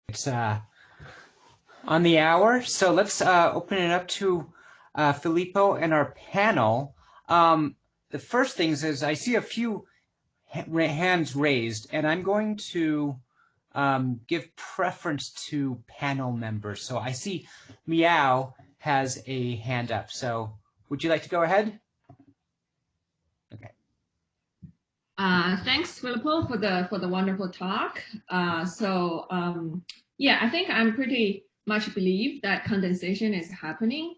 It's on the hour, so let's open it up to Filippo and our panel. The first things is I see a few hands raised, and I'm going to give preference to panel members. So I see Miao has a hand up. So would you like to go ahead? Okay. Thanks, Filippo, for the wonderful talk. Yeah, I think I'm pretty much believe that condensation is happening,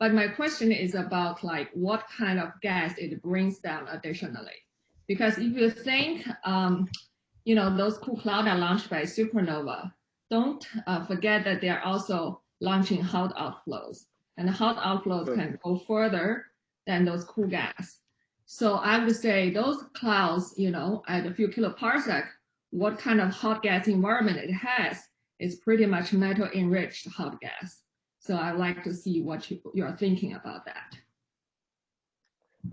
but my question is about like what kind of gas it brings down additionally, because if you think those cool clouds are launched by supernova, don't forget that they are also launching hot outflows, and the hot outflows can go further than those cool gas. So I would say those clouds, at a few kiloparsec, what kind of hot gas environment it has is pretty much metal enriched hot gas. So I'd like to see what you're thinking about that.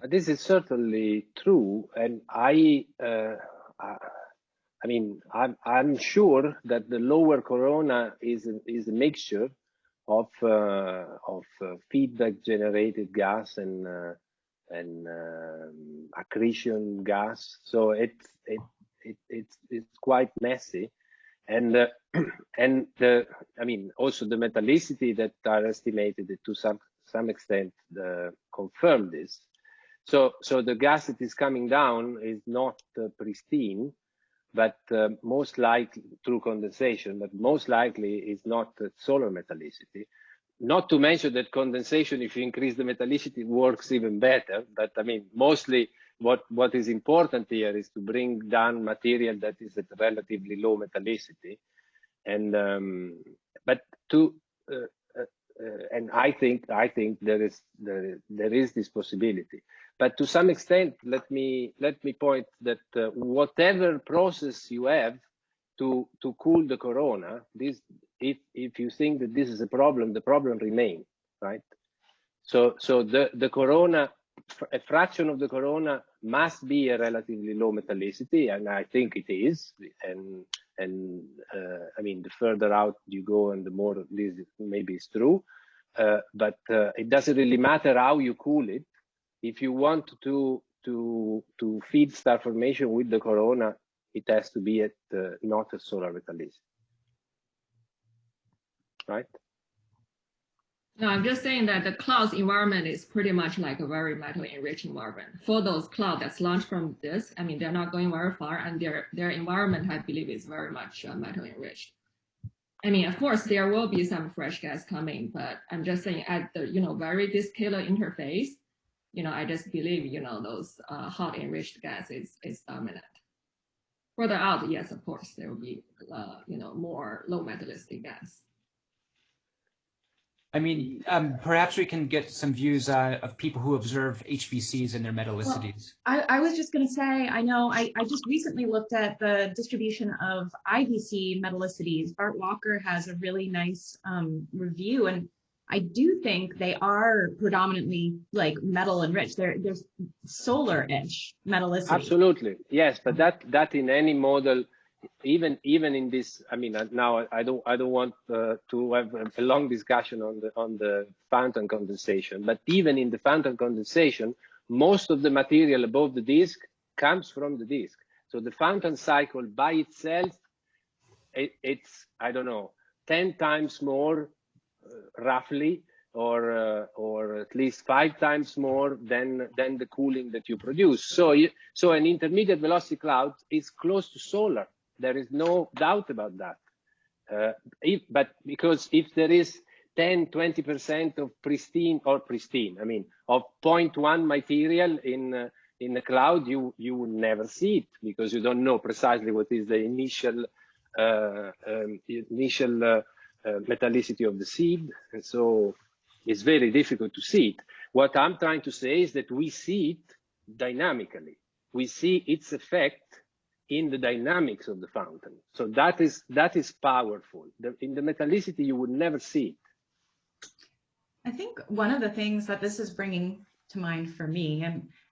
This is certainly true, and I mean, I'm sure that the lower corona is a mixture of feedback generated gas and accretion gas. So it's quite messy, and I mean also the metallicity that are estimated to some extent confirm this. So the gas that is coming down is not pristine, but most likely through condensation, but most likely is not solar metallicity. Not to mention that condensation, if you increase the metallicity, works even better. But I mean, mostly what is important here is to bring down material that is at relatively low metallicity, and and I think there is this possibility. But to some extent, let me point that whatever process you have to cool the corona, if you think that this is a problem, the problem remains, right? So the corona, a fraction of the corona must be a relatively low metallicity, and I think it is. And I mean, the further out you go, and the more this maybe is true. But it doesn't really matter how you cool it. If you want to feed star formation with the corona, it has to be at not a solar metallicity, right? No, I'm just saying that the cloud's environment is pretty much like a very metal enriched environment. For those clouds that's launched from this, I mean, they're not going very far, and their environment, I believe, is very much metal enriched. I mean, of course, there will be some fresh gas coming, but I'm just saying at the very discalar interface, I just believe those hot enriched gas is dominant. Further out, yes, of course, there will be more low metallicity gas. I mean, perhaps we can get some views of people who observe HVCs and their metallicities. Well, I was just going to say, I know I just recently looked at the distribution of IVC metallicities. Bart Walker has a really nice review, and I do think they are predominantly like metal enriched. There's solar-ish metallicity. Absolutely, yes, but that in any model, even in this, I mean, now I don't want to have a long discussion on the fountain condensation, but even in the fountain condensation, most of the material above the disk comes from the disk. So the fountain cycle by itself, it's I don't know, 10 times more roughly, or at least 5 times more than the cooling that you produce. So an intermediate velocity cloud is close to solar. There is no doubt about that. But because if there is 10–20% of pristine, I mean, of 0.1 material in a cloud, you will never see it, because you don't know precisely what is the initial metallicity of the seed, and so it's very difficult to see it. What I'm trying to say is that we see it dynamically. We see its effect in the dynamics of the fountain. So that is powerful. In the metallicity, you would never see it. I think one of the things that this is bringing to mind for me,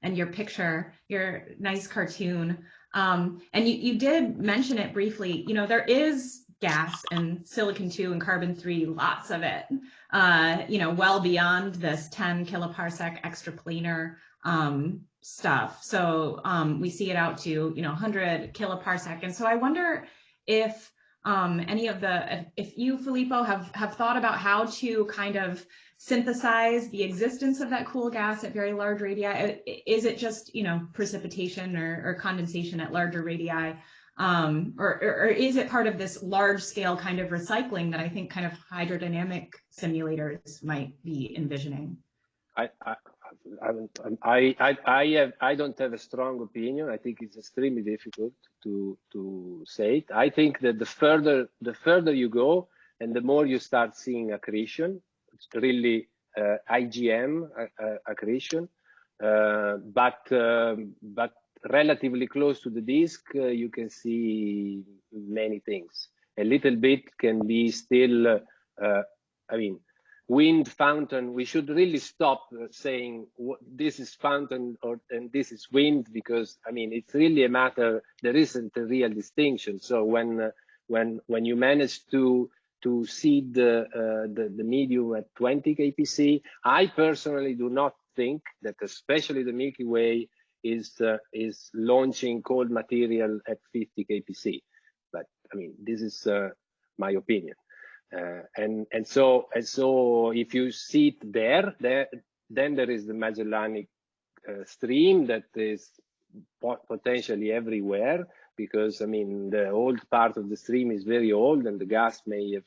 and your picture, your nice cartoon, and you did mention it briefly, there is gas, and silicon-2 and carbon-3, lots of it, well beyond this 10 kiloparsec extraplanar stuff. So we see it out to 100 kiloparsec. And so I wonder if if you, Filippo, have thought about how to kind of synthesize the existence of that cool gas at very large radii. Is it just precipitation or condensation at larger radii, or is it part of this large scale kind of recycling that I think kind of hydrodynamic simulators might be envisioning? I don't have a strong opinion. I think it's extremely difficult to say it. I think that the further you go and the more you start seeing accretion, it's really IgM accretion, but relatively close to the disk, you can see many things. A little bit can be still, wind fountain. We should really stop saying this is fountain and this is wind, because it's really a matter. There isn't a real distinction. So when you manage to seed the medium at 20 kpc, I personally do not think that, especially the Milky Way, is launching cold material at 50 kpc. But this is my opinion. And so if you see it there, then there is the Magellanic stream that is potentially everywhere, because the old part of the stream is very old, and the gas may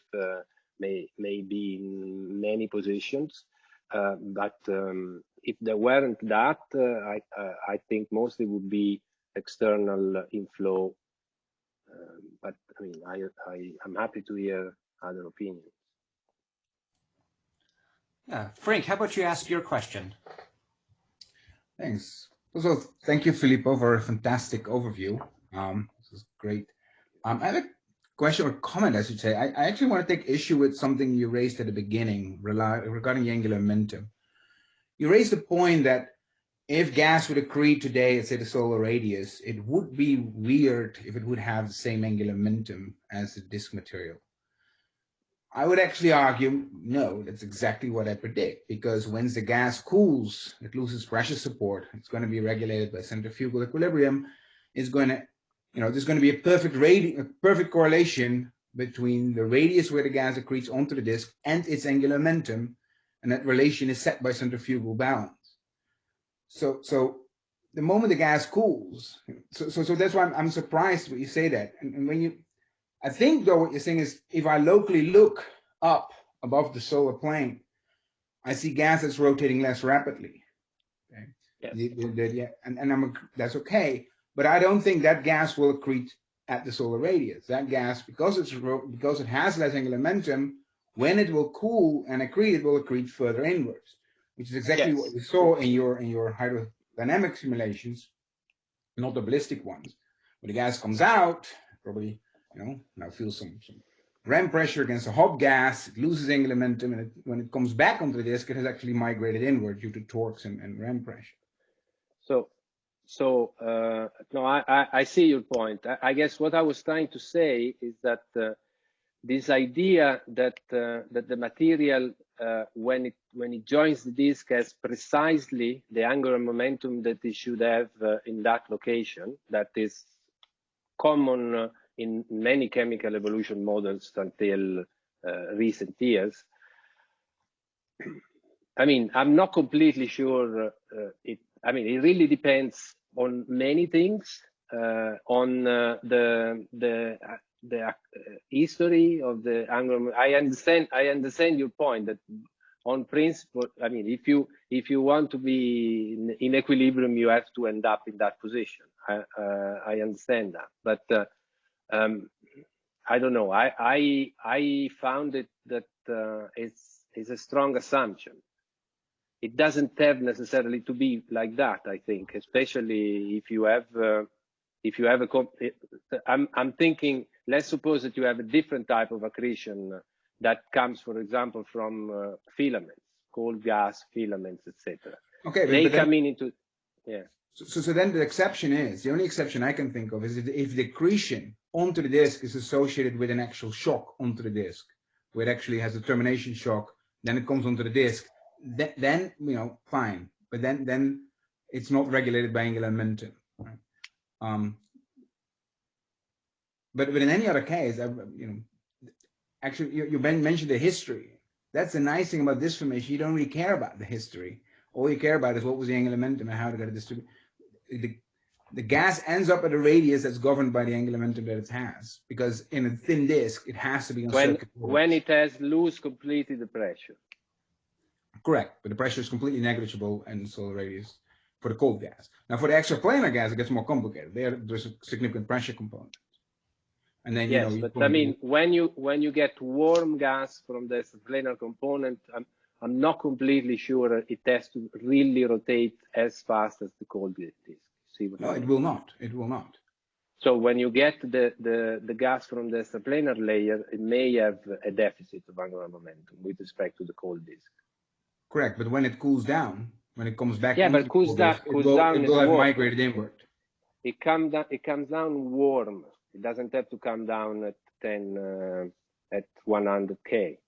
be in many positions. But if there weren't that, I think mostly would be external inflow. But I'm happy to hear other opinions. Yeah, Frank, how about you ask your question? Thanks. Also, thank you, Filippo, for a fantastic overview. This is great. I have a question or comment, I should say. I actually want to take issue with something you raised at the beginning regarding the angular momentum. You raised the point that if gas would accrete today at, say, the solar radius, it would be weird if it would have the same angular momentum as the disk material. I would actually argue, no, that's exactly what I predict, because once the gas cools, it loses pressure support. It's going to be regulated by centrifugal equilibrium. It's going to, there's going to be a perfect correlation between the radius where the gas accretes onto the disk and its angular momentum, and that relation is set by centrifugal balance. So the moment the gas cools, so that's why I'm surprised when you say that. And when I think, though, what you're saying is, if I locally look up above the solar plane, I see gas that's rotating less rapidly. Okay? Yes. And that's okay, but I don't think that gas will accrete at the solar radius. That gas, because it has less angular momentum, when it will cool and accrete, it will accrete further inwards, which is exactly what we saw in your hydrodynamic simulations, not the ballistic ones. When the gas comes out, probably now feel some ram pressure against a hot gas, it loses angular momentum, and when it comes back onto the disk, it has actually migrated inward due to torques and ram pressure. No, I see your point. I guess what I was trying to say is that this idea that the material, when it joins the disk, has precisely the angular momentum that it should have in that location, that is common in many chemical evolution models until recent years. I'm not completely sure. It really depends on many things, on the history of the angular. I understand your point that, on principle, if you want to be in equilibrium, you have to end up in that position. I understand that, but I don't know. I found it that it's a strong assumption. It doesn't have necessarily to be like that. I think, especially if you have I'm thinking. Let's suppose that you have a different type of accretion that comes, for example, from filaments, cold gas filaments, etc. Okay, they come into. Yeah. So then the exception is, the only exception I can think of is if the accretion onto the disk is associated with an actual shock onto the disk, where it actually has a termination shock, then it comes onto the disk, then you know, fine. But then it's not regulated by angular momentum. Right? But in any other case, you know, actually you mentioned the history. That's the nice thing about this formation. You don't really care about the history. All you care about is what was the angular momentum and how to get it distributed. The gas ends up at a radius that's governed by the angular momentum that it has, because in a thin disk, it has to be on circuit. When it has lose completely the pressure. Correct, but the pressure is completely negligible, and so the radius for the cold gas. Now, for the extraplanar gas, it gets more complicated. There's a significant pressure component. And then, yes, you know, but I mean, when you get warm gas from the extraplanar component, I'm not completely sure it has to really rotate as fast as the cold disk. See what no, I mean? It will not. It will not. So when you get the gas from the extraplanar layer, it may have a deficit of angular momentum with respect to the cold disk. Correct, but when it cools down, when it comes back, yeah, but cools down it will have migrated inward. It comes down warm. It doesn't have to come down at 100K.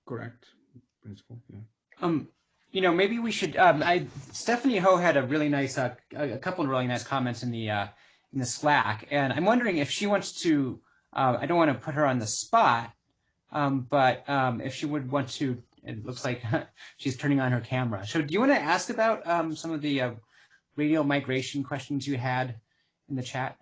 Correct. Principle. Yeah. You know, maybe we should. Stephanie Ho had a really nice, a couple of really nice comments in the Slack, and I'm wondering if she wants to. I don't want to put her on the spot, but if she would want to. It looks like she's turning on her camera. So, do you want to ask about some of the radial migration questions you had in the chat?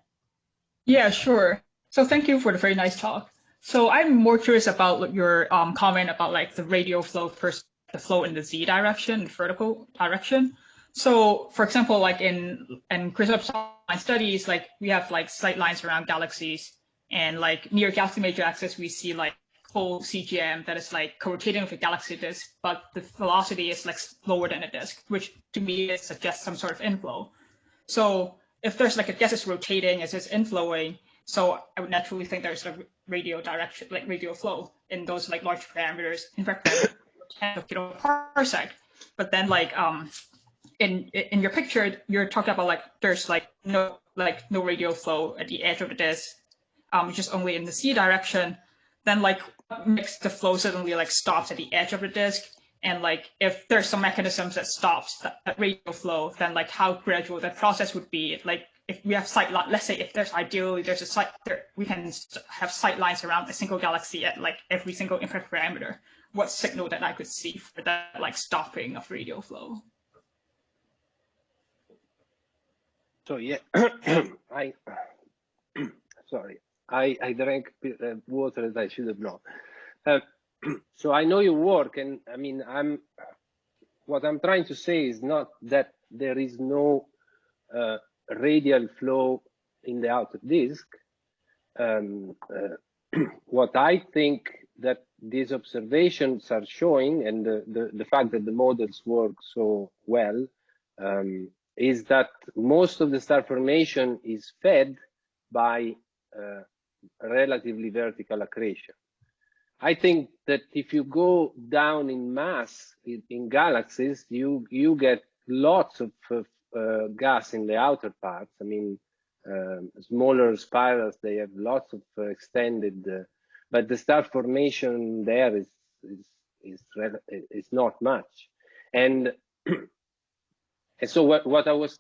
Yeah, sure. So, thank you for the very nice talk. So, I'm more curious about your comment about like the radial flow versus the flow in the z direction, vertical direction. So, for example, like in Christoph's studies, like we have like sight lines around galaxies, and like near galaxy major axis, we see like whole CGM that is like co-rotating with a galaxy disk, but the velocity is like slower than a disk, which to me it suggests some sort of inflow. So if there's like a gas is rotating as it's inflowing, so I would naturally think there's a radial direction, like radial flow in those like large parameters, in fact, 10 kiloparsec. But then like in your picture, you're talking about like there's like no radial flow at the edge of the disk, just only in the z direction. Then like what makes the flow suddenly like stops at the edge of the disk? And like if there's some mechanisms that stops that radial flow, then like how gradual that process would be. Like if we have sight line, let's say if there's ideally there's a sight there, we can have sight lines around a single galaxy at like every single interparameter. What signal that I could see for that like stopping of radial flow? So yeah, I drank water that I should have known. So I know your work, and I mean, what I'm trying to say is not that there is no radial flow in the outer disk. What I think that these observations are showing, and the fact that the models work so well, is that most of the star formation is fed by relatively vertical accretion. I think that if you go down in mass in galaxies, you get lots of gas in the outer parts. I mean, smaller spirals, they have lots of extended, but the star formation there is not much. And so what I was,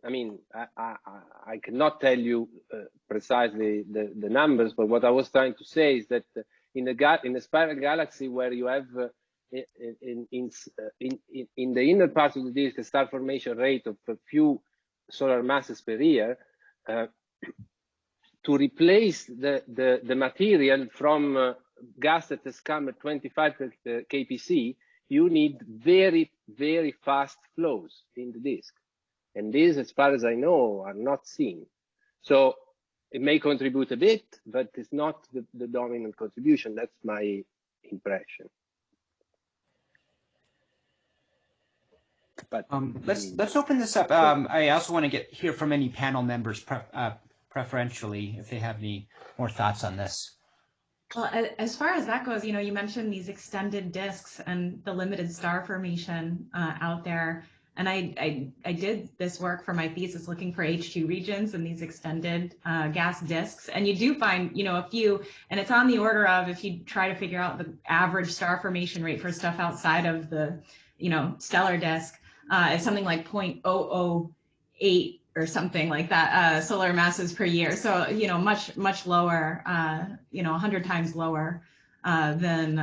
I mean, I cannot tell you precisely the numbers, but what I was trying to say is that in a spiral galaxy where you have in the inner part of the disk a star formation rate of a few solar masses per year, to replace the material from gas that has come at 25 kpc, you need very, very fast flows in the disk. And these, as far as I know, are not seen. So it may contribute a bit, but it's not the dominant contribution. That's my impression. But let's open this up. I also want to hear from any panel members preferentially if they have any more thoughts on this. Well, as far as that goes, you know, you mentioned these extended disks and the limited star formation out there. And I did this work for my thesis looking for H2 regions in these extended gas disks. And you do find, a few, and it's on the order of, if you try to figure out the average star formation rate for stuff outside of the, stellar disk, it's something like 0.008 or something like that, solar masses per year. So, much lower, 100 times lower than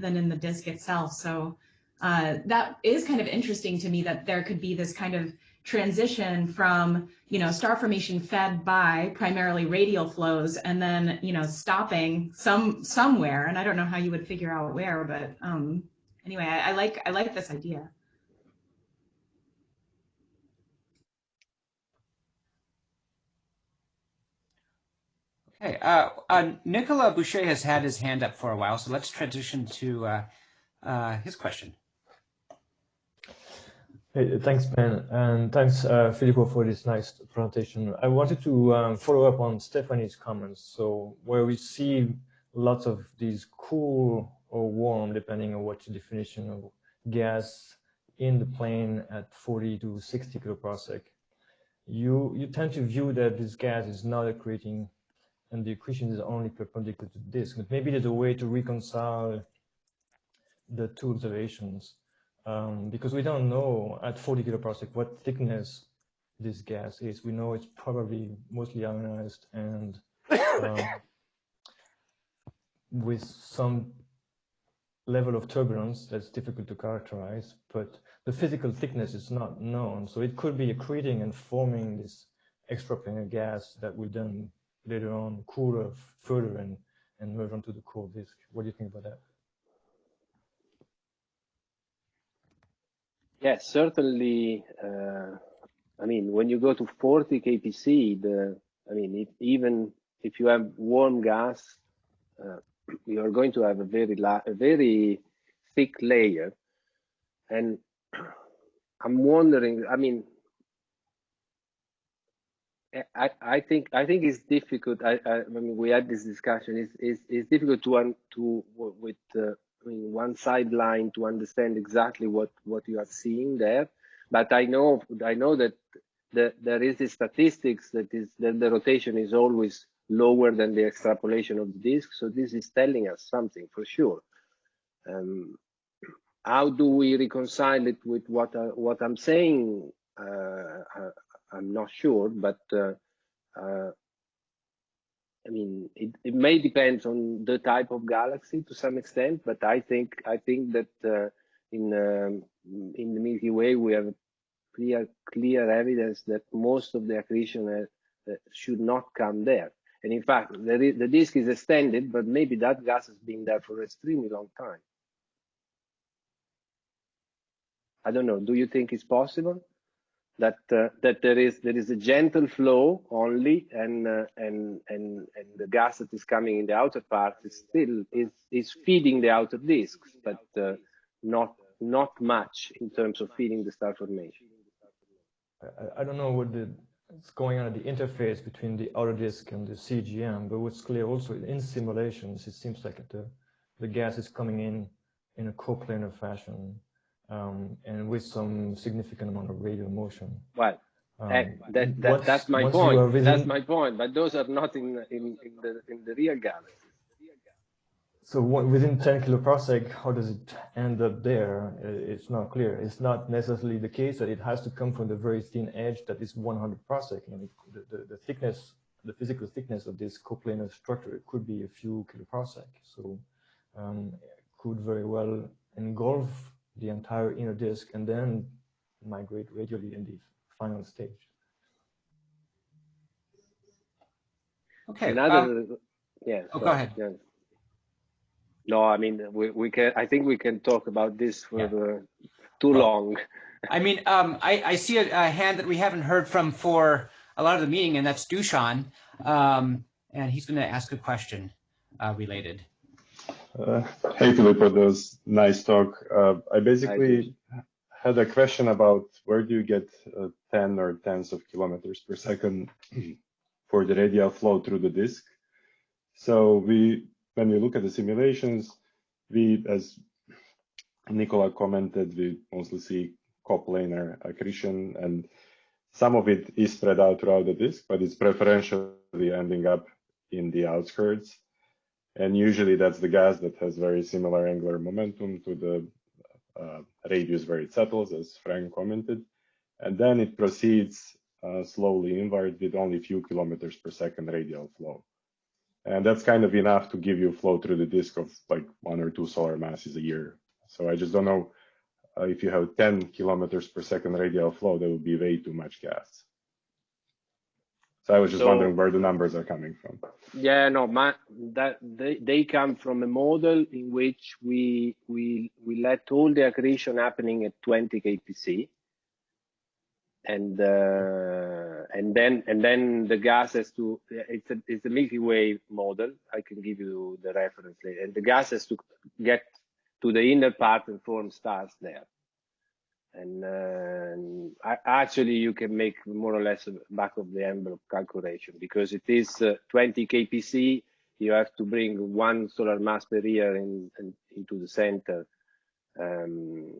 in the disk itself. So that is kind of interesting to me, that there could be this kind of transition from, star formation fed by primarily radial flows, and then, stopping somewhere. And I don't know how you would figure out where, but anyway, I like this idea. Okay, Nicolas Boucher has had his hand up for a while, so let's transition to his question. Hey, thanks, Ben, and thanks, Filippo, for this nice presentation. I wanted to follow up on Stephanie's comments. So where we see lots of these cool or warm, depending on what your definition of gas in the plane at 40 to 60 kiloparsec, you tend to view that this gas is not accreting and the accretion is only perpendicular to the disk. But maybe there's a way to reconcile the two observations. Because we don't know at 40 kiloparsec what thickness this gas is. We know it's probably mostly ionized and with some level of turbulence that's difficult to characterize, but the physical thickness is not known. So it could be accreting and forming this extraplanar gas that will then later on cool further and merge onto the core disk. What do you think about that? Yes, certainly. I mean, when you go to 40 kpc, even if you have warm gas, you are going to have a very thick layer. And I'm wondering. I mean, I think it's difficult. I mean, we had this discussion. It's difficult with one sideline to understand exactly what you are seeing there. But I know that there is the statistics that the rotation is always lower than the extrapolation of the disk. So this is telling us something for sure. How do we reconcile it with what I'm saying? I'm not sure, but I mean, it may depend on the type of galaxy to some extent, but I think that in the Milky Way we have clear evidence that most of the accretion should not come there. And in fact, the disk is extended, but maybe that gas has been there for an extremely long time. I don't know. Do you think it's possible that there is a gentle flow only, and the gas that is coming in the outer part is still feeding the outer disks, but not much in terms of feeding the star formation? I don't know what's going on at the interface between the outer disk and the CGM, but what's clear also in simulations, it seems like the gas is coming in a coplanar fashion. And with some significant amount of radial motion. Well, that's my point. That's my point. But those are not in the real galaxy. So within 10 kiloparsec, how does it end up there? It's not clear. It's not necessarily the case that it has to come from the very thin edge that is 100 parsec. And the thickness, the physical thickness of this coplanar structure, it could be a few kiloparsec. So could very well engulf the entire inner disk and then migrate radially in the final stage. Okay. Yeah. Oh, go ahead. Yeah. No, I mean we can. I think we can talk about this for too long. I mean, I see a hand that we haven't heard from for a lot of the meeting, and that's Dushan, and he's going to ask a question related. Hey, Filippo, that was nice talk. I basically had a question about where do you get 10 or tens of kilometers per second for the radial flow through the disk? So when we look at the simulations, as Nicola commented, we mostly see coplanar accretion, and some of it is spread out throughout the disk, but it's preferentially ending up in the outskirts. And usually that's the gas that has very similar angular momentum to the radius where it settles, as Frank commented. And then it proceeds slowly inward with only a few kilometers per second radial flow. And that's kind of enough to give you flow through the disk of like 1 or 2 solar masses a year. So I just don't know if you have 10 kilometers per second radial flow, that would be way too much gas. So I was just wondering where the numbers are coming from. Yeah, no, they come from a model in which we let all the accretion happening at 20 kpc, and then the gas has to. It's a Milky Way model. I can give you the reference later. And the gas has to get to the inner part and form stars there. And actually, you can make more or less a back of the envelope calculation, because it is 20 kpc. You have to bring 1 solar mass per year into the center, and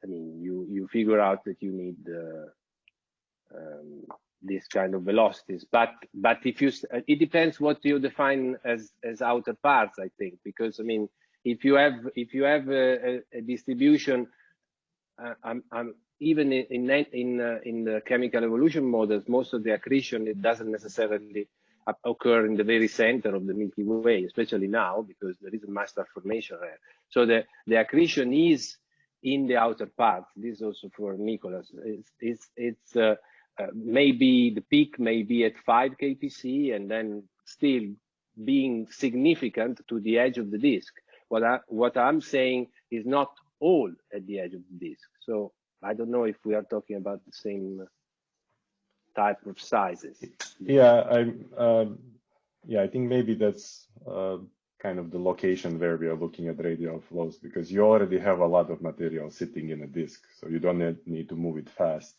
I mean, you figure out that you need this kind of velocities. But if you, it depends what you define as outer parts, I think, because I mean, if you have a distribution, even in the chemical evolution models, most of the accretion, it doesn't necessarily occur in the very center of the Milky Way, especially now, because there is a mass transformation there. So the accretion is in the outer parts. This is also for Nicholas. It's maybe the peak may be at 5 kpc, and then still being significant to the edge of the disk. What I'm saying is not all at the edge of the disk. So I don't know if we are talking about the same type of sizes. Yeah, I think maybe that's kind of the location where we are looking at radial flows, because you already have a lot of material sitting in a disk, so you don't need to move it fast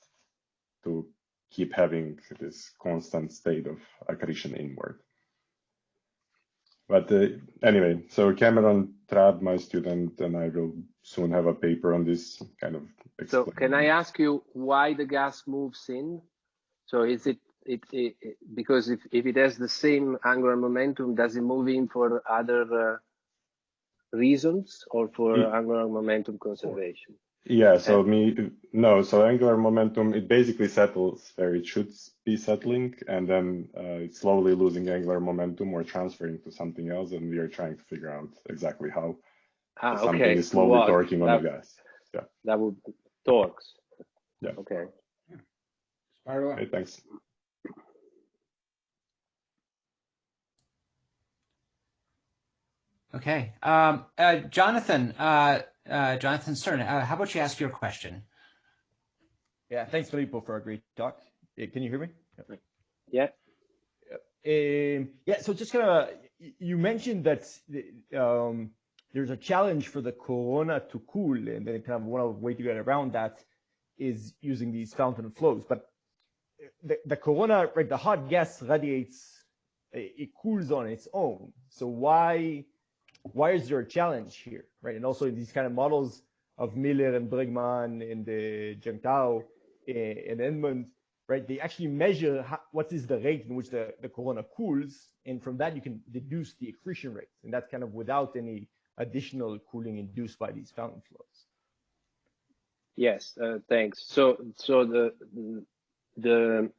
to keep having this constant state of accretion inward. But anyway, so Cameron Trabb, my student, and I will soon have a paper on this kind of. So can I ask you why the gas moves in? So is it because if it has the same angular momentum, does it move in for other reasons, or for angular momentum conservation? Yeah, so so angular momentum, it basically settles where it should be settling, and then it's slowly losing angular momentum or transferring to something else, and we are trying to figure out exactly how. Something is slowly torquing on the gas. Yeah. That would torques. Yeah. Okay. Okay, thanks. Okay. Jonathan Stern, how about you ask your question? Yeah, thanks, Filippo, for a great talk. Can you hear me? Yeah. Yeah, so just kind of, you mentioned that there's a challenge for the corona to cool, and then kind of one way to get around that is using these fountain flows. But the corona, right, the hot gas radiates, it cools on its own. So why is there a challenge here, right? And also in these kind of models of Miller and Bregman and the Jiangtao and Edmund, right? They actually measure what is the rate in which the corona cools, and from that you can deduce the accretion rate, and that's kind of without any additional cooling induced by these fountain flows. Yes, thanks. So the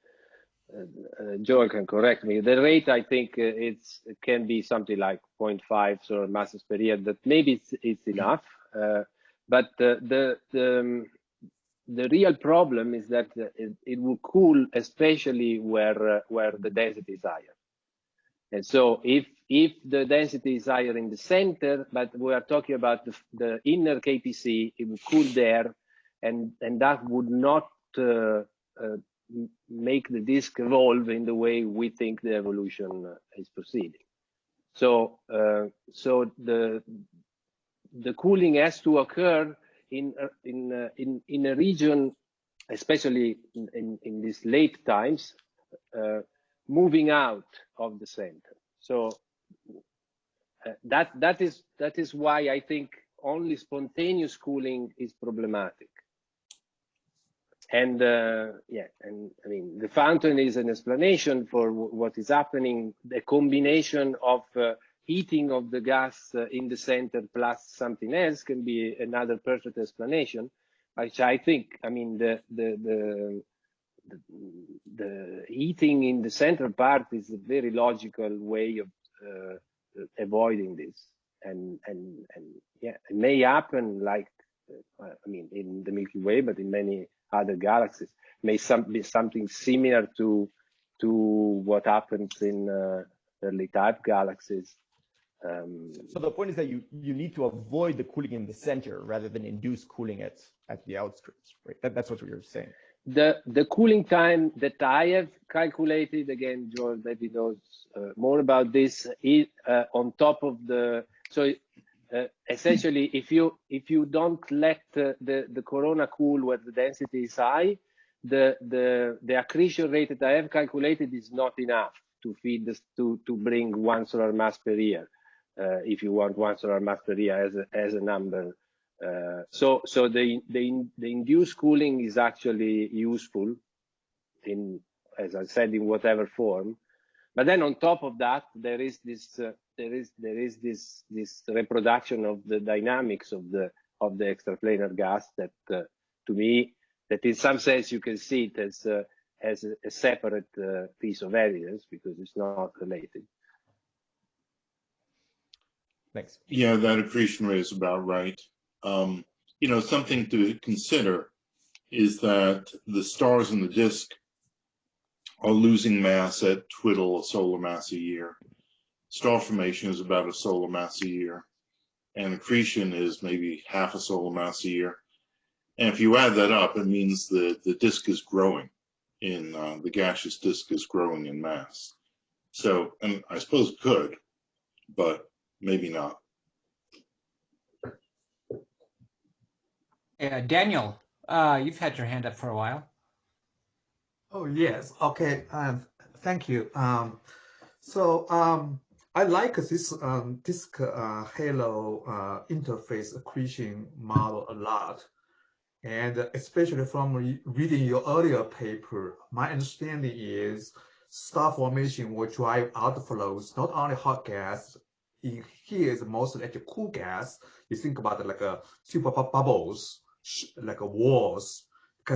Joel can correct me. The rate, I think it can be something like 0.5 solar masses per year. That maybe it's enough, but the real problem is that it will cool, especially where the density is higher. And so if the density is higher in the center, but we are talking about the inner KPC, it will cool there, and that would not make the disk evolve in the way we think the evolution is proceeding. So the cooling has to occur in a region, especially in these late times, moving out of the center. So that is why I think only spontaneous cooling is problematic. And yeah, and I mean, the fountain is an explanation for what is happening. The combination of heating of the gas in the center plus something else can be another perfect explanation, which I think, I mean, the heating in the center part is a very logical way of avoiding this. And yeah, it may happen like, I mean, in the Milky Way, but in many other galaxies, may be something similar to what happens in early type galaxies. So the point is that you need to avoid the cooling in the center rather than induce cooling at the outskirts, right? That's what you're saying. The cooling time that I have calculated, again, George maybe knows more about this, is on top of the, so essentially if you don't let the corona cool where the density is high, the accretion rate that I have calculated is not enough to feed this to bring 1 solar mass per year, if you want 1 solar mass per year as a number. So the induced cooling is actually useful in, as I said, in whatever form. But then on top of that, there is this reproduction of the dynamics of the extraplanar gas that, to me, that in some sense you can see it as a separate piece of evidence because it's not related. Thanks. Yeah, that accretion rate is about right. You know, something to consider is that the stars in the disk are losing mass at twiddle a solar mass a year. Star formation is about a solar mass a year, and accretion is maybe half a solar mass a year. And if you add that up, it means the disk is growing in the gaseous disk is growing in mass. So, and I suppose it could, but maybe not. Daniel, you've had your hand up for a while. Oh, yes. Okay. Thank you. I like this disk halo interface accretion model a lot. And especially from reading your earlier paper, my understanding is star formation will drive outflows, not only hot gas. In here is mostly actually cool gas. You think about it like a super bubbles, like a walls,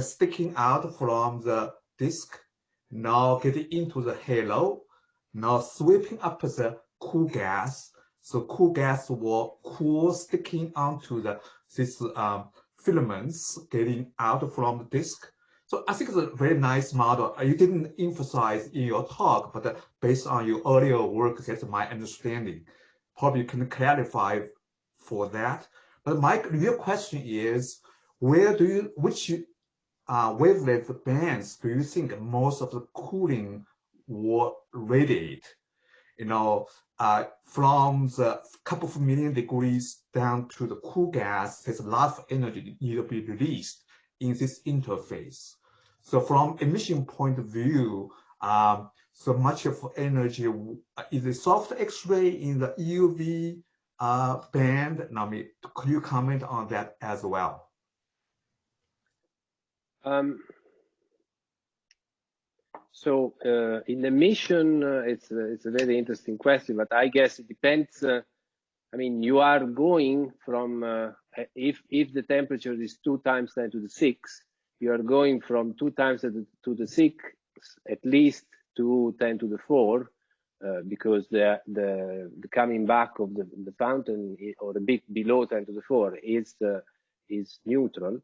sticking out from the disk, now getting into the halo, now sweeping up the cool gas. So cool gas will cool sticking onto this filaments getting out from the disk. So I think it's a very nice model. You didn't emphasize in your talk, but based on your earlier work, that's my understanding. Probably you can clarify for that. But my real question is, which wavelength bands do you think most of the cooling will radiate? You know, from the couple of million degrees down to the cool gas, there's a lot of energy need to be released in this interface. So from emission point of view, so much of energy is a soft X-ray in the EUV band. Now, could you comment on that as well? So in the mission, it's a very interesting question, but I guess it depends. I mean, you are going from, if the temperature is 2 times 10 to the 6, you are going from 2 times 10 to the 6 at least to 10 to the 4, because the coming back of the fountain, or a bit below 10 to the 4, is neutral.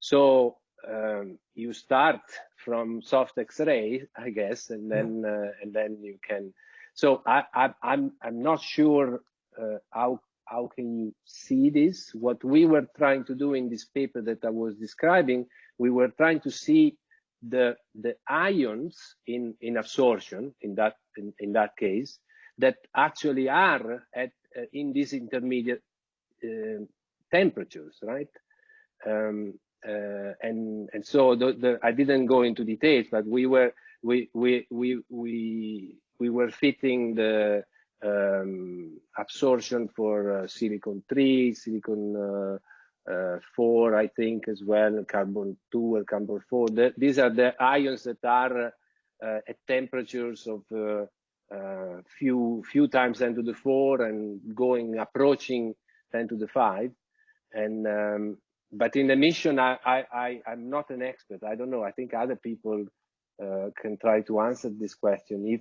So you start from soft X-ray, I guess, and then you can. So I'm not sure how can you see this. What we were trying to do in this paper that I was describing, we were trying to see the ions in absorption in that case that actually are at in these intermediate temperatures, right? And so I didn't go into details, but we were fitting the absorption for silicon 3, silicon 4, I think, as well, carbon 2 and carbon 4. These are the ions that are at temperatures of few times 10 to the 4 and approaching 10 to the 5. And but in emission, I'm not an expert. I don't know. I think other people can try to answer this question.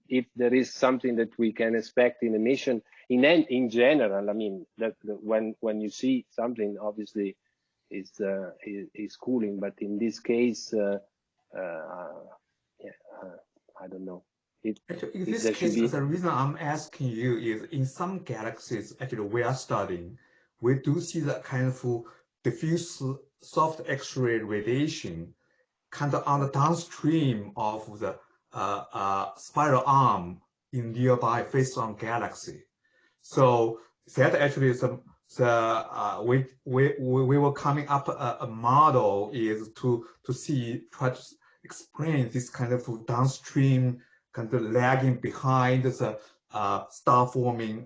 If there is something that we can expect in emission in general, I mean, when you see something, obviously is cooling. But in this case, I don't know. Actually, in this case, the reason I'm asking you is in some galaxies, actually, we are studying, we do see that kind of diffuse soft X-ray radiation kind of on the downstream of the spiral arm in nearby face-on galaxy. So that actually is we were coming up a model is to try to explain this kind of downstream kind of lagging behind the star forming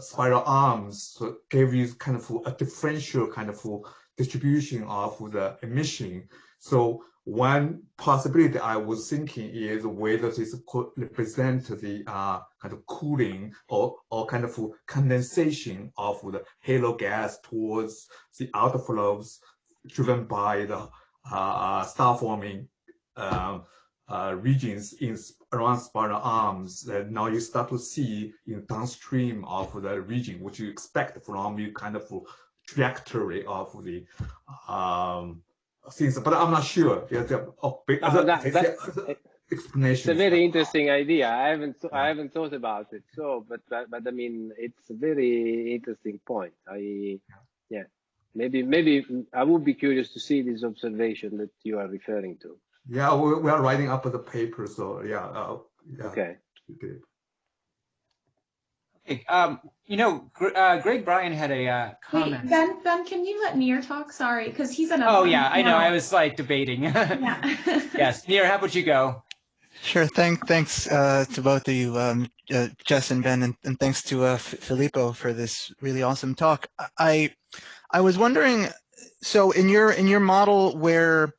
spiral arms, so gave you kind of a differential kind of distribution of the emission. So one possibility I was thinking is whether this could represent the kind of cooling or kind of condensation of the halo gas towards the outflows driven by the star forming regions around spiral arms that now you start to see in downstream of the region, which you expect from the kind of trajectory of the things, but I'm not sure. Explanation. It's a very interesting idea. I haven't thought about it. So, but I mean, it's a very interesting point. Maybe I would be curious to see this observation that you are referring to. Yeah, we are writing up the paper, so yeah. Okay. Okay. Greg Bryan had a comment. Wait, Ben, can you let Nir talk? Sorry, because he's another. Oh yeah, I know. I was like debating. Yeah. Yes, Nir, how about you go? Sure. Thanks to both of you, Jess and Ben, and thanks to Filippo for this really awesome talk. I was wondering, so in your model where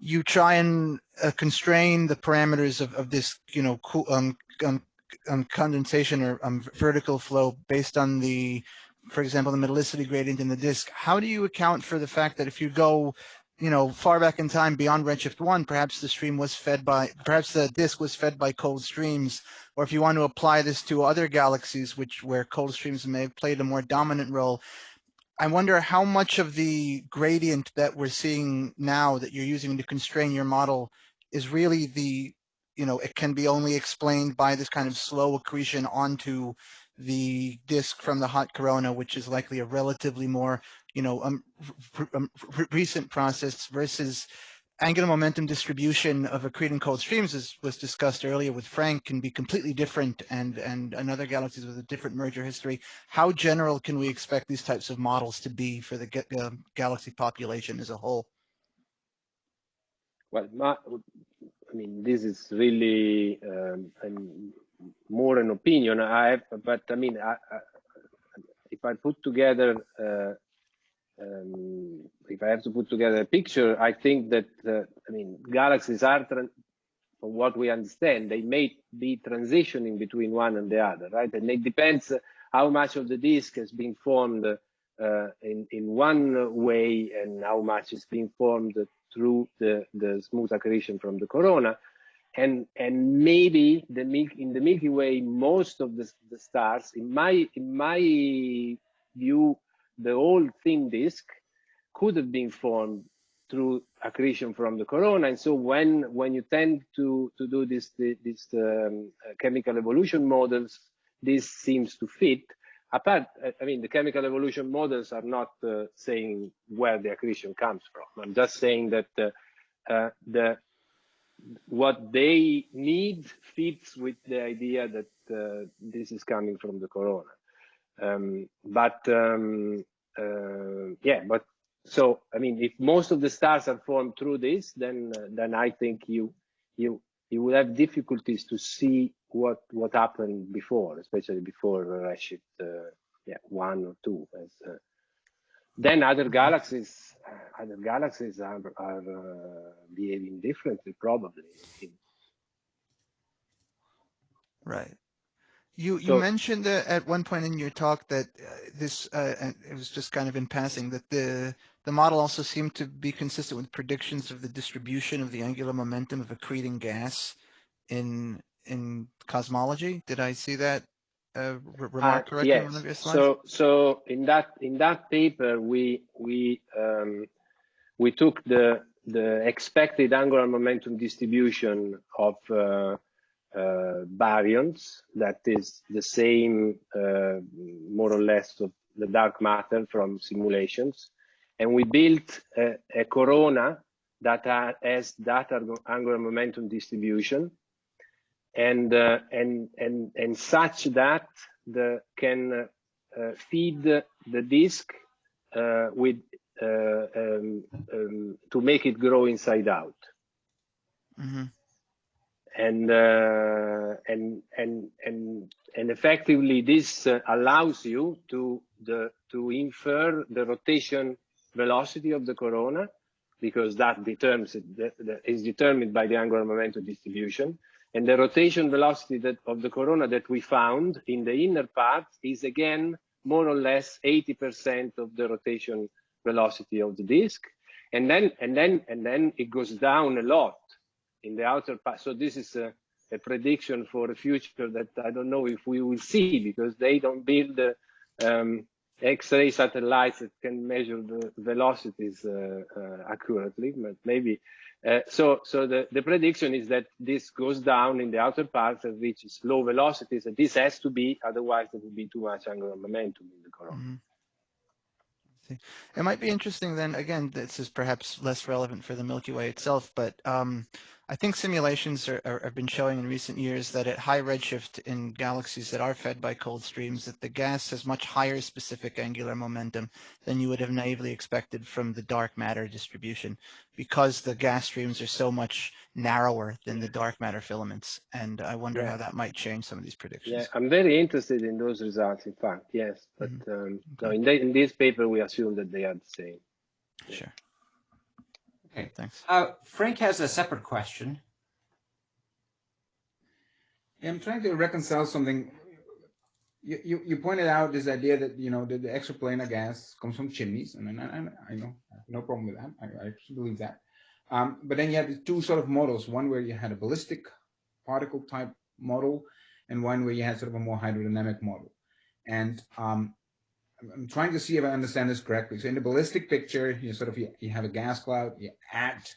you try and constrain the parameters of this, condensation or vertical flow based on the, for example, the metallicity gradient in the disk. How do you account for the fact that if you go, far back in time beyond redshift 1, perhaps the disk was fed by cold streams, or if you want to apply this to other galaxies where cold streams may have played a more dominant role? I wonder how much of the gradient that we're seeing now that you're using to constrain your model is really it can be only explained by this kind of slow accretion onto the disk from the hot corona, which is likely a relatively more, recent process, versus angular momentum distribution of accreting cold streams, as was discussed earlier with Frank, can be completely different, and other galaxies with a different merger history. How general can we expect these types of models to be for the galaxy population as a whole? Well, I mean, this is really more an opinion. But I mean, if I put together, if I have to put together a picture, I think that I mean, galaxies are, from what we understand, they may be transitioning between one and the other, right? And it depends how much of the disk has been formed in one way and how much is being formed through the smooth accretion from the corona. And maybe in the Milky Way, most of the stars, in my view, the whole thin disk could have been formed through accretion from the corona. And so when you tend to do this chemical evolution models, this seems to fit. Apart, I mean, the chemical evolution models are not saying where the accretion comes from. I'm just saying that what they need fits with the idea that this is coming from the corona. But so I mean, if most of the stars are formed through this, then I think you will have difficulties to see what happened before, especially before Redshift 1 or 2. Then other galaxies are behaving differently, probably. Right. You mentioned at one point in your talk that and it was just kind of in passing, that the model also seemed to be consistent with predictions of the distribution of the angular momentum of accreting gas in cosmology. Did I see that remark correctly? Yes. On one of your slides? So in that paper we took the expected angular momentum distribution of baryons, that is the same more or less of the dark matter from simulations, and we built a corona that has that angular momentum distribution, and such that can feed the disk with to make it grow inside out. Mm-hmm. And effectively this allows you to infer the rotation velocity of the corona, because that is determined by the angular momentum distribution, and the rotation velocity of the corona that we found in the inner part is again more or less 80% of the rotation velocity of the disk, and then it goes down a lot in the outer part. So this is a prediction for the future that I don't know if we will see, because they don't build X-ray satellites that can measure the velocities accurately, but maybe. So the prediction is that this goes down in the outer parts and reaches low velocities, and this has to be, otherwise there will be too much angular momentum in the corona. Mm-hmm. It might be interesting then, again, this is perhaps less relevant for the Milky Way itself, but I think simulations have been showing in recent years that at high redshift in galaxies that are fed by cold streams, that the gas has much higher specific angular momentum than you would have naively expected from the dark matter distribution, because the gas streams are so much narrower than the dark matter filaments. And I wonder how that might change some of these predictions. Yeah, I'm very interested in those results, in fact, yes. But no, in this paper, we assume that they are the same. Sure. Okay, thanks. Frank has a separate question. Yeah, I'm trying to reconcile something. You pointed out this idea that, you know, the exoplanar gas comes from chimneys, and I know, I have no problem with that. I actually believe that. But then you had the two sort of models, one where you had a ballistic particle type model, and one where you had sort of a more hydrodynamic model. And I'm trying to see if I understand this correctly. So in the ballistic picture, you have a gas cloud, you add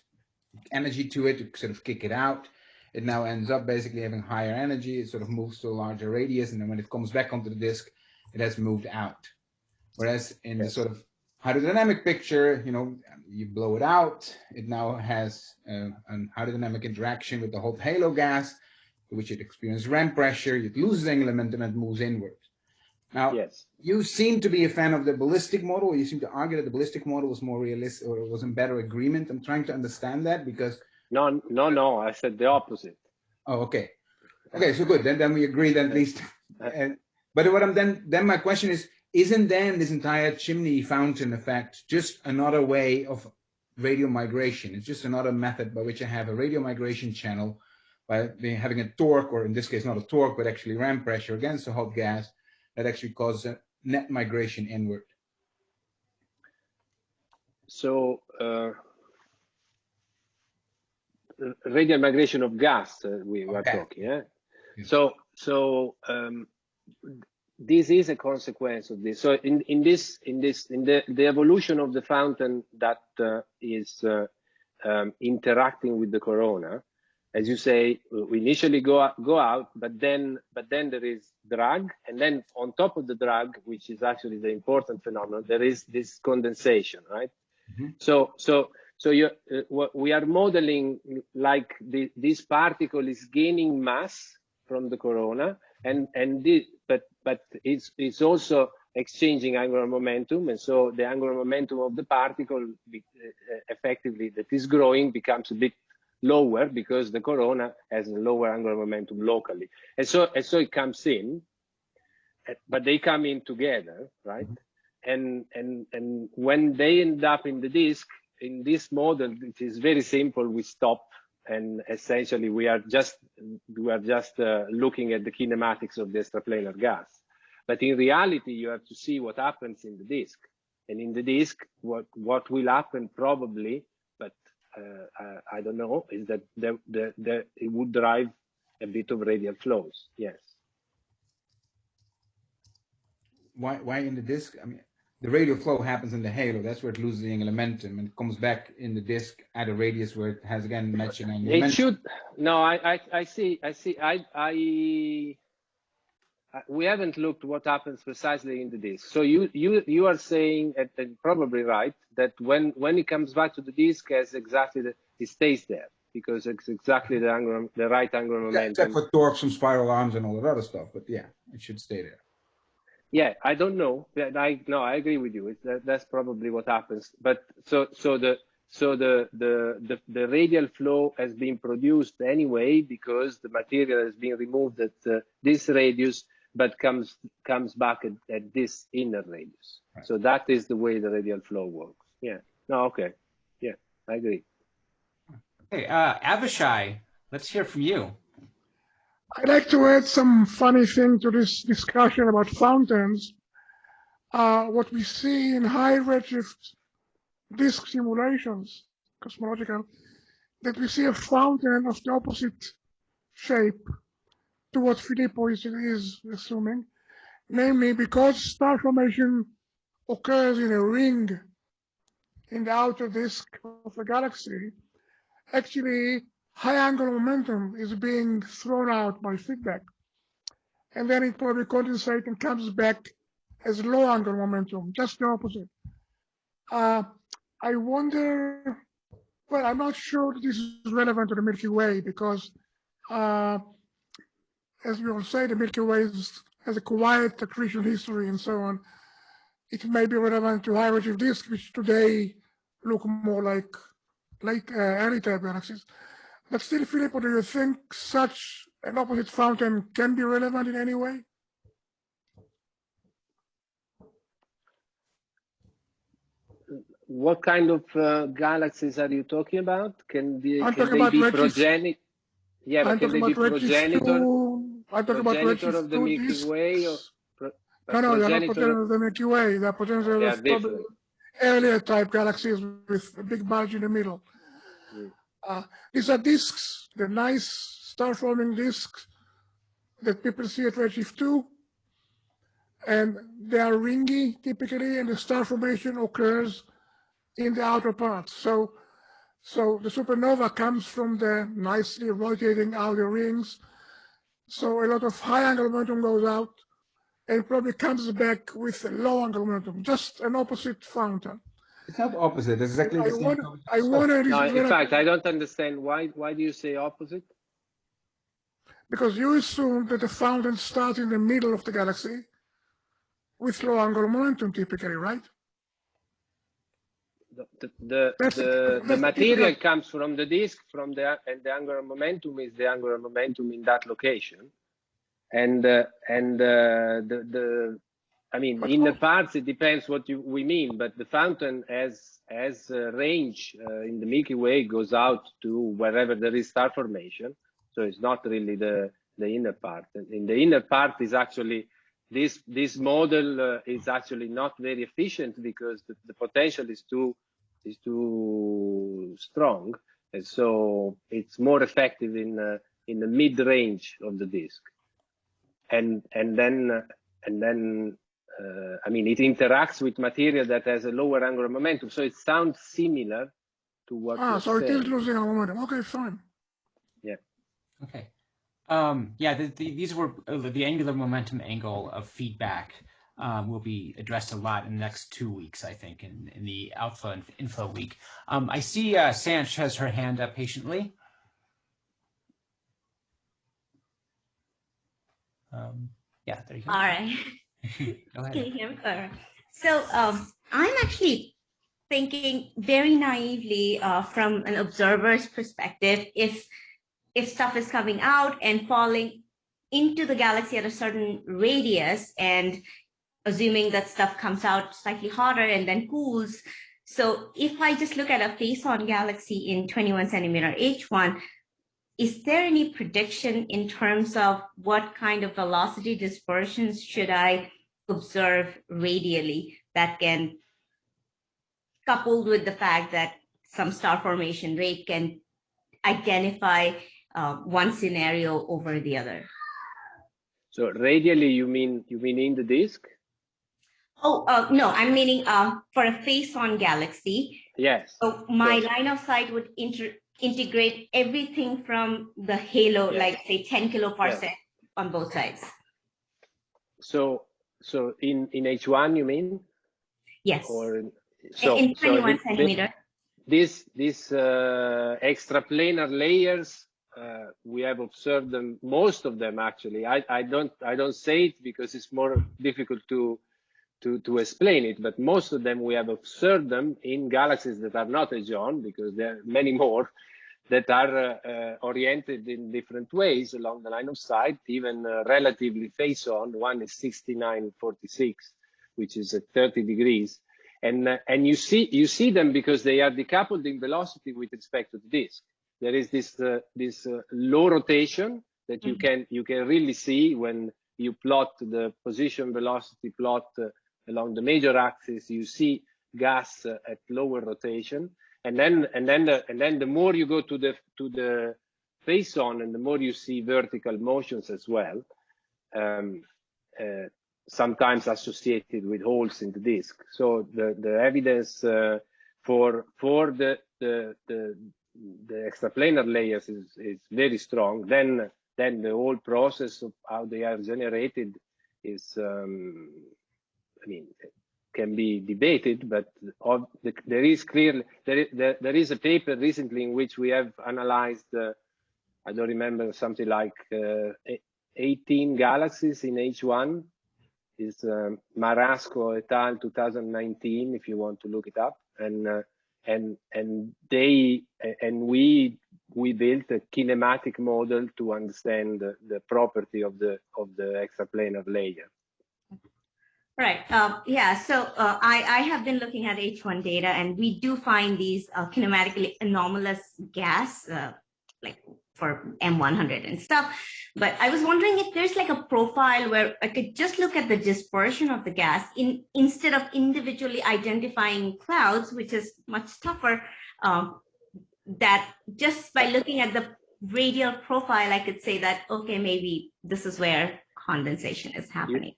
energy to it to sort of kick it out. It now ends up basically having higher energy. It sort of moves to a larger radius, and then when it comes back onto the disk, it has moved out. Whereas in the sort of hydrodynamic picture, you know, you blow it out. It now has a hydrodynamic interaction with the hot halo gas, which it experiences ramp pressure. It loses angular momentum and it moves inward. Now, you seem to be a fan of the ballistic model. You seem to argue that the ballistic model was more realistic, or was in better agreement. I'm trying to understand that, because no, I said the opposite. Oh, okay. Okay, so good. Then we agree then at least. But what I'm then my question is, isn't then this entire chimney fountain effect just another way of radial migration? It's just another method by which I have a radial migration channel by having a torque, or in this case not a torque, but actually ramp pressure against the hot gas that actually causes a net migration inward. So radial migration of gas, we were talking, yeah? Yes. So this is a consequence of this. So in the evolution of the fountain that is interacting with the corona, as you say, we initially go out, but then there is drag, and then on top of the drag, which is actually the important phenomenon, there is this condensation, right? Mm-hmm. So we are modeling like this particle is gaining mass from the corona, but it's also exchanging angular momentum, and so the angular momentum of the particle effectively that is growing becomes a bit lower because the corona has a lower angular momentum locally. And so it comes in, but they come in together, right? And when they end up in the disk, in this model, it is very simple. We stop, and essentially we are just looking at the kinematics of the extraplanar gas. But in reality, you have to see what happens in the disk. And in the disk, what will happen probably, but I don't know, is that it would drive a bit of radial flows. Yes. Why in the disk? I mean, the radial flow happens in the halo. That's where it loses the angular momentum and comes back in the disk at a radius where it has again matching angular momentum. It should. No, I see. We haven't looked what happens precisely in the disk. So you are saying, and probably right, that when it comes back to the disk, as exactly it stays there because it's exactly the right angular momentum. Except for torques and spiral arms and all that other stuff, but yeah, it should stay there. Yeah, I don't know. I agree with you. That's probably what happens. But so the radial flow has been produced anyway because the material has been removed at this radius, but comes back at this inner radius. Right. So that is the way the radial flow works. Yeah. No. Okay. Yeah, I agree. Okay, Avishai, let's hear from you. I'd like to add some funny thing to this discussion about fountains. What we see in high redshift disk simulations, cosmological, that we see a fountain of the opposite shape to what Filippo is assuming, namely because star formation occurs in a ring in the outer disk of a galaxy, actually high angular momentum is being thrown out by feedback. And then it probably condensates and comes back as low angular momentum, just the opposite. I wonder, well, I'm not sure this is relevant to the Milky Way because, as we all say, the Milky Way has a quiet accretion history and so on. It may be relevant to high redshift disks, which today look more like early type galaxies. But still, Filippo, do you think such an opposite fountain can be relevant in any way? What kind of galaxies are you talking about? Can they be progenitor? Yeah, but can they be progenitor? I'm talking about redshift of the Milky Way, or no, they're not progenitor of the Milky Way. They're progenitor of probably earlier type galaxies with a big bulge in the middle. These are disks, the nice star-forming disks that people see at redshift 2, and they are ringy typically, and the star formation occurs in the outer parts. So the supernova comes from the nicely rotating outer rings. So a lot of high angular momentum goes out and probably comes back with a low angular momentum, just an opposite fountain. It's not opposite. It's exactly the same. I wonder. No, in fact, I don't understand why do you say opposite? Because you assume that the fountain starts in the middle of the galaxy with low angular momentum, typically, right? The material comes from the disk, and the angular momentum is the angular momentum in that location, and I mean, inner parts, it depends what we mean, but the fountain as range in the Milky Way goes out to wherever there is star formation. So it's not really the inner part. In the inner part is actually, this model is actually not very efficient because the potential is too strong. And so it's more effective in the mid-range of the disk. And then I mean, it interacts with material that has a lower angular momentum, so it sounds similar to what. So it is losing angular momentum. Okay, fine. Yeah. Okay. Yeah, these were the angular momentum angle of feedback will be addressed a lot in the next 2 weeks, I think, in the outflow and inflow week. I see Sanch has her hand up patiently. Yeah, there you go. All right. Go ahead. Can you hear me? So I'm actually thinking very naively from an observer's perspective, if stuff is coming out and falling into the galaxy at a certain radius, and assuming that stuff comes out slightly hotter and then cools. So if I just look at a face-on galaxy in 21 centimeter H1, is there any prediction in terms of what kind of velocity dispersions should I observe radially that can, coupled with the fact that some star formation rate can identify one scenario over the other? So radially, you mean in the disk? Oh, no, I'm meaning for a face-on galaxy. Yes. So my line of sight would integrate everything from the halo, yes. like say 10 kiloparsec yes. on both sides. So in H1, you mean? Yes. Or in 21 centimeter. These extraplanar layers, we have observed them, most of them actually. I don't say it because it's more difficult to explain it, but most of them we have observed them in galaxies that are not H1, because there are many more that are oriented in different ways along the line of sight, even relatively face-on. One is 6946, which is at 30 degrees. And you see them because they are decoupled in velocity with respect to the disk. There is this low rotation that you can really see when you plot the position velocity plot along the major axis. You see gas at lower rotation, and then the more you go to the face-on, and the more you see vertical motions as well. Sometimes associated with holes in the disk. So the evidence for the extraplanar layers is very strong. Then the whole process of how they are generated is, I mean, can be debated, but there is clearly there is a paper recently in which we have analyzed. I don't remember, something like 18 galaxies in H1. Is Marasco et al. 2019, if you want to look it up, and we built a kinematic model to understand the property of the extraplanar layer. Right. Yeah. So I have been looking at H1 data, and we do find these kinematically anomalous gas, like for M100 and stuff. But I was wondering if there's like a profile where I could just look at the dispersion of the gas instead of individually identifying clouds, which is much tougher. That just by looking at the radial profile, I could say that, okay, maybe this is where condensation is happening.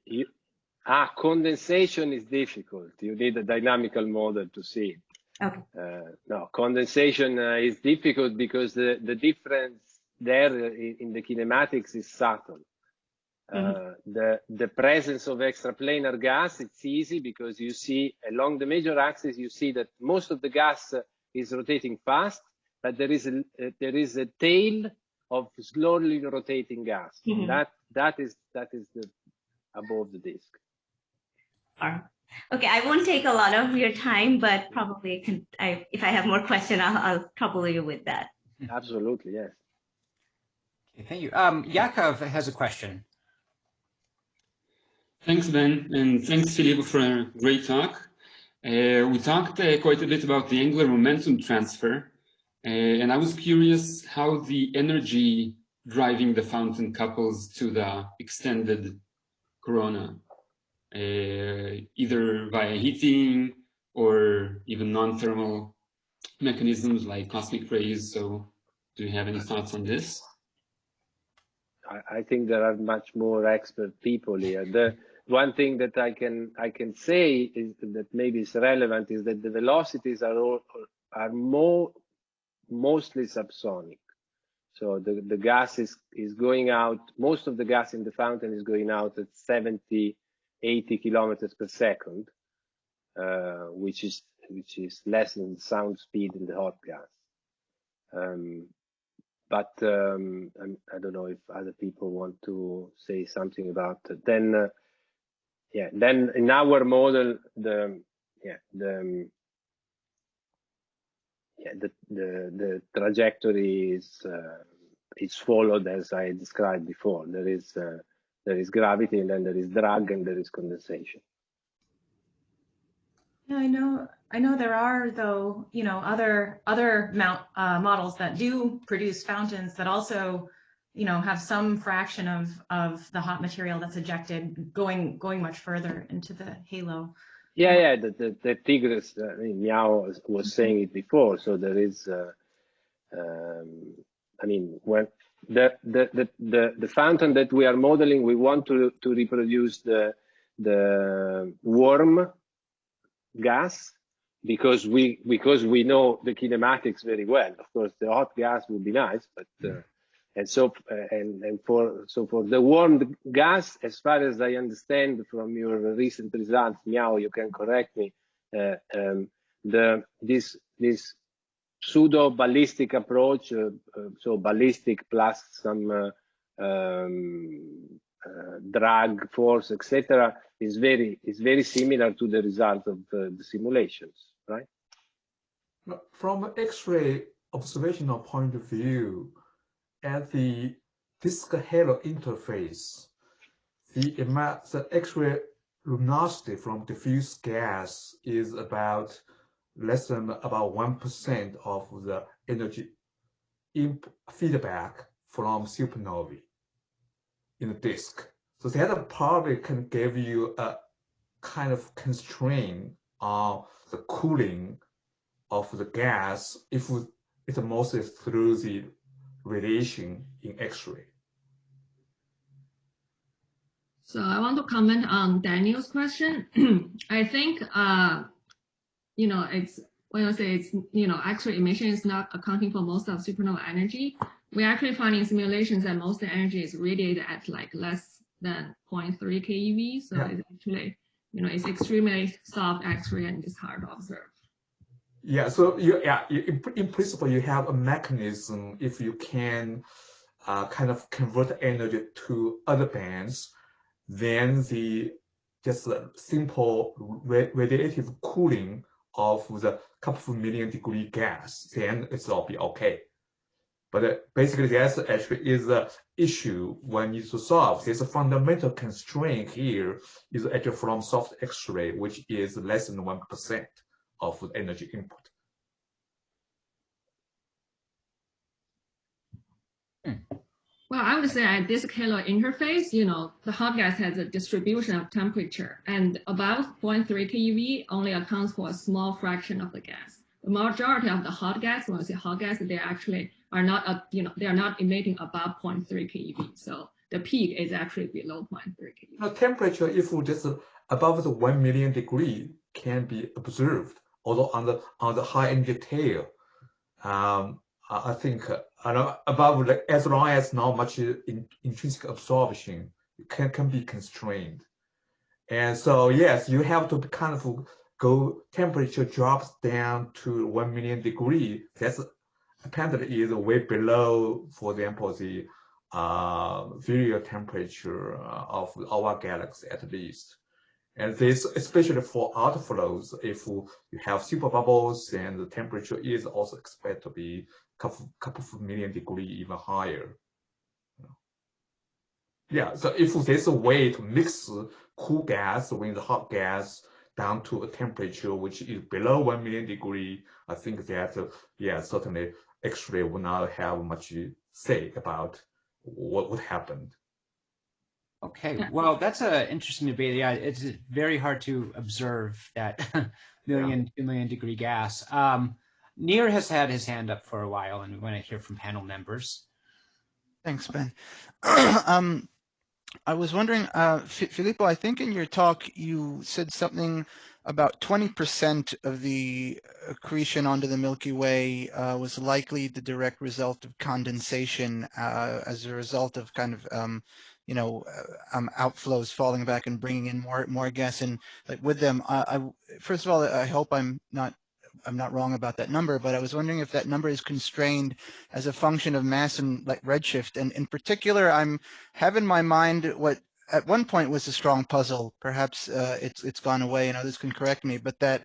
Condensation is difficult. You need a dynamical model to see it. Okay. No, condensation is difficult because the difference there in the kinematics is subtle. The presence of extraplanar gas, it's easy because you see along the major axis, you see that most of the gas is rotating fast, but there is a tail of slowly rotating gas. That is the above the disk. Okay, I won't take a lot of your time, but probably if I have more questions, I'll trouble you with that. Absolutely, yes. Okay, thank you. Yakov has a question. Thanks, Ben, and thanks, Filippo, for a great talk. We talked quite a bit about the angular momentum transfer, and I was curious how the energy driving the fountain couples to the extended corona, either via heating or even non-thermal mechanisms like cosmic rays. So do you have any thoughts on this? I think there are much more expert people here. The one thing that I can say is that maybe is relevant is that the velocities are mostly subsonic. So the gas is going out. Most of the gas in the fountain is going out at 70, 80 kilometers per second, which is less than sound speed in the hot gas. But I don't know if other people want to say something about it. Then in our model, the trajectory is followed as I described before. There is gravity, and then there is drag, and there is condensation. Yeah, I know there are, though, other models that do produce fountains that also, have some fraction of the hot material that's ejected going much further into the halo. Yeah, the Tigris, Miao was saying it before. So there is, I mean, when the fountain that we are modeling, we want to reproduce the warm gas because we know the kinematics very well. Of course, the hot gas would be nice, but for the warm gas, as far as I understand from your recent results, Miao, you can correct me. This pseudo ballistic approach, so ballistic plus some drag force, etc., is very similar to the result of the simulations, right? From an X-ray observational point of view, at the disk halo interface, the X-ray luminosity from diffuse gas is about less than about 1% of the energy feedback from supernovae in the disk. So that probably can give you a kind of constraint on the cooling of the gas if it's mostly through the radiation in X-ray. So I want to comment on Daniel's question. I think, it's when I say it's, X-ray emission is not accounting for most of supernova energy. We're actually finding simulations that most of the energy is radiated at like less than 0.3 keV. So it's actually, it's extremely soft X-ray and it's hard to observe. Yeah, so in principle, you have a mechanism if you can kind of convert energy to other bands, then just a simple radiative cooling of the couple of million degree gas, then it'll be okay. But basically, that's actually is the issue one needs to solve. There's a fundamental constraint here is actually from soft X-ray, which is less than 1% of energy input. Well, I would say at this halo interface, the hot gas has a distribution of temperature, and about 0.3 keV only accounts for a small fraction of the gas. The majority of the hot gas, when I say hot gas, they actually are not, they are not emitting above 0.3 keV. So the peak is actually below 0.3 keV. Now, temperature, if just above the 1 million degree, can be observed, although on the high energy tail, I think above, as long as not much intrinsic absorption, it can be constrained. And so, yes, you have to kind of go, temperature drops down to 1 million degree. That's apparently is way below, for example, the virial temperature of our galaxy at least. And this, especially for outflows, if you have super bubbles, and the temperature is also expected to be couple of million degree, even higher. Yeah, so if there's a way to mix cool gas with hot gas down to a temperature which is below 1 million degree, I think that, certainly X-ray will not have much say about what would happen. Okay, well, that's an interesting debate. Yeah, it's very hard to observe that 2 million degree gas. Nir has had his hand up for a while, and we want to hear from panel members. Thanks, Ben. I was wondering, Filippo, I think in your talk you said something about 20% of the accretion onto the Milky Way was likely the direct result of condensation as a result of kind of outflows falling back and bringing in more gas in, like with them. First of all, I hope I'm not wrong about that number, but I was wondering if that number is constrained as a function of mass and like redshift. And in particular, I have in my mind what at one point was a strong puzzle. Perhaps it's gone away, and others can correct me. But that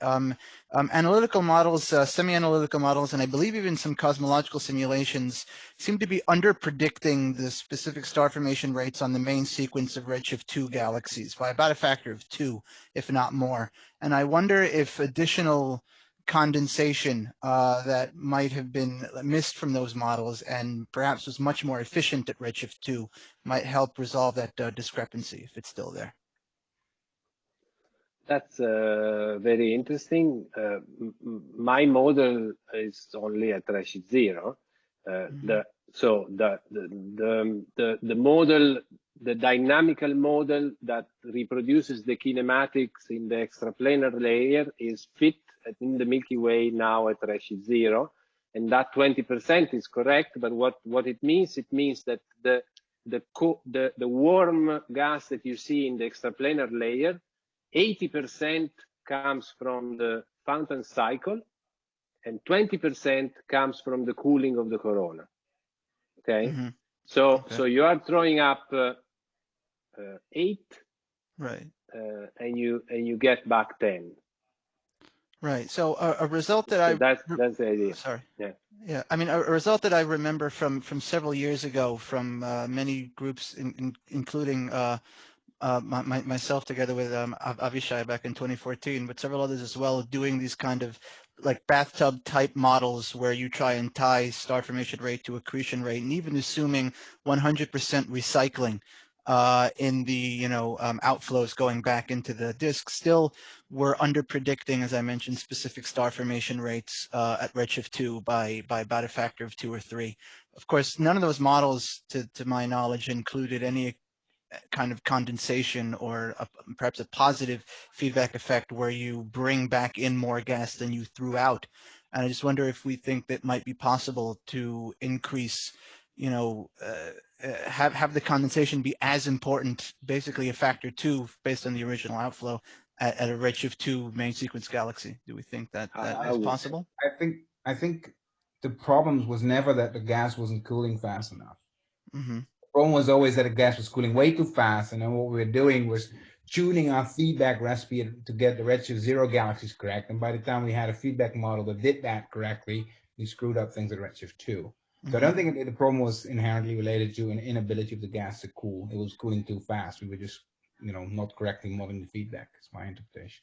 analytical models, semi-analytical models, and I believe even some cosmological simulations seem to be under-predicting the specific star formation rates on the main sequence of Redshift 2 galaxies by about a factor of 2, if not more. And I wonder if additional condensation that might have been missed from those models and perhaps was much more efficient at Redshift 2 might help resolve that discrepancy if it's still there. That's very interesting. My model is only at Redshift 0. The model, the dynamical model that reproduces the kinematics in the extraplanar layer is fit in the Milky Way now at Redshift 0, and that 20% is correct. But what it means that the warm gas that you see in the extraplanar layer, 80% comes from the fountain cycle, and 20% comes from the cooling of the corona. Okay, so you are throwing up 8, right, and you get back 10. Right. So a result that that's the idea. Sorry. Yeah. Yeah. I mean, a result that I remember from several years ago from many groups, including myself together with Avishai back in 2014, but several others as well, doing these kind of like bathtub type models where you try and tie star formation rate to accretion rate, and even assuming 100% recycling in the outflows going back into the disk, still we're under predicting, as I mentioned, specific star formation rates at Redshift 2 by about a factor of 2 or 3. Of course, none of those models, to my knowledge, included any kind of condensation or perhaps a positive feedback effect where you bring back in more gas than you threw out. And I just wonder if we think that might be possible to increase, have the condensation be as important, basically a factor 2 based on the original outflow at a Redshift 2 main sequence galaxy. Do we think that is possible? I think the problem was never that the gas wasn't cooling fast enough. Mm-hmm. The problem was always that the gas was cooling way too fast, and then what we were doing was tuning our feedback recipe to get the Redshift 0 galaxies correct. And by the time we had a feedback model that did that correctly, we screwed up things at Redshift 2. So I don't think the problem was inherently related to an inability of the gas to cool. It was cooling too fast. We were just, not correctly modeling the feedback. It's my interpretation.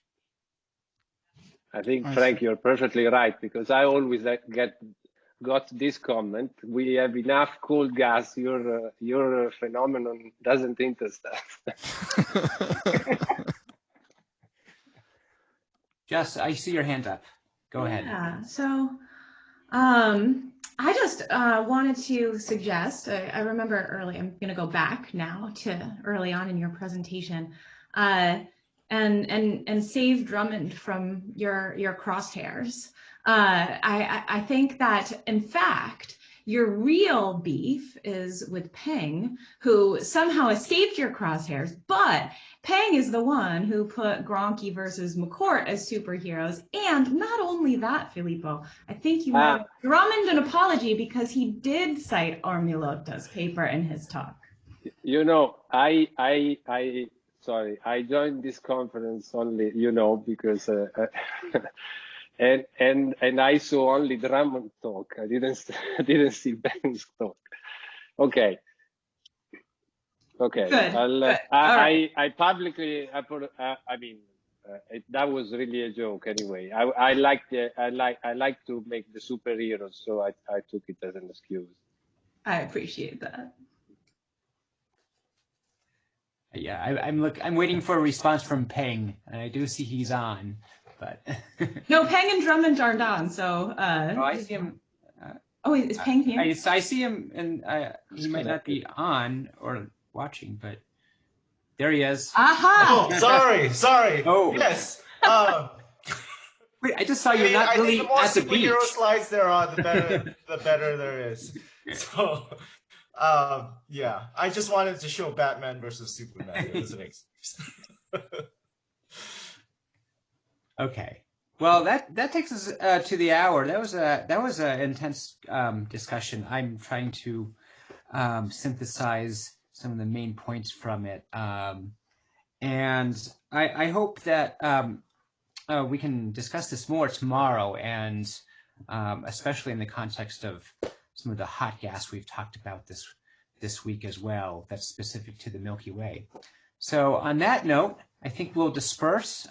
I think, Frank, you're perfectly right, because I always got this comment: we have enough cold gas. Your phenomenon doesn't interest us. Jess, I see your hand up. Go ahead. Yeah. So, I just wanted to suggest. I remember early. I'm going to go back now to early on in your presentation, and save Drummond from your crosshairs. I think that, in fact, your real beef is with Peng, who somehow escaped your crosshairs, but Peng is the one who put Gronky versus McCourt as superheroes. And not only that, Filippo, I think you might have Drummond an apology because he did cite Ormilota's paper in his talk. Sorry, I joined this conference only, because and I saw only Drummond talk. I didn't see Ben's talk. Okay. Good. I publicly, that was really a joke. Anyway, I like to make the superheroes, so I took it as an excuse. I appreciate that. Yeah, I'm waiting for a response from Peng, and I do see he's on, but no, Peng and Drummond aren't on. So I see him. Is Peng here? I see him, and he might not be on or watching, but there he is. Aha! Oh, sorry. Oh, yes. Wait, I just saw you not really at the beach. The more superhero slides there are, the better there is. So. Yeah, I just wanted to show Batman versus Superman as an excuse. Okay, well that takes us to the hour. That was an intense discussion. I'm trying to synthesize some of the main points from it. And I hope that we can discuss this more tomorrow, and especially in the context of some of the hot gas we've talked about this week as well, that's specific to the Milky Way. So on that note, I think we'll disperse.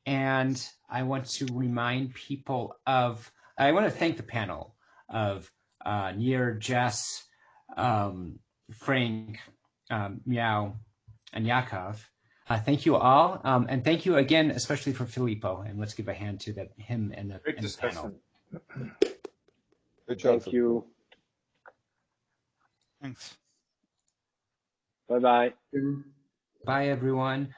And I want to remind people of, I want to thank the panel of Nir, Jess, Frank, Miao, and Yakov. Thank you all, and thank you again, especially for Filippo. And let's give a hand to him and the panel. Good job. Thank you. Thanks. Bye-bye. Bye, everyone.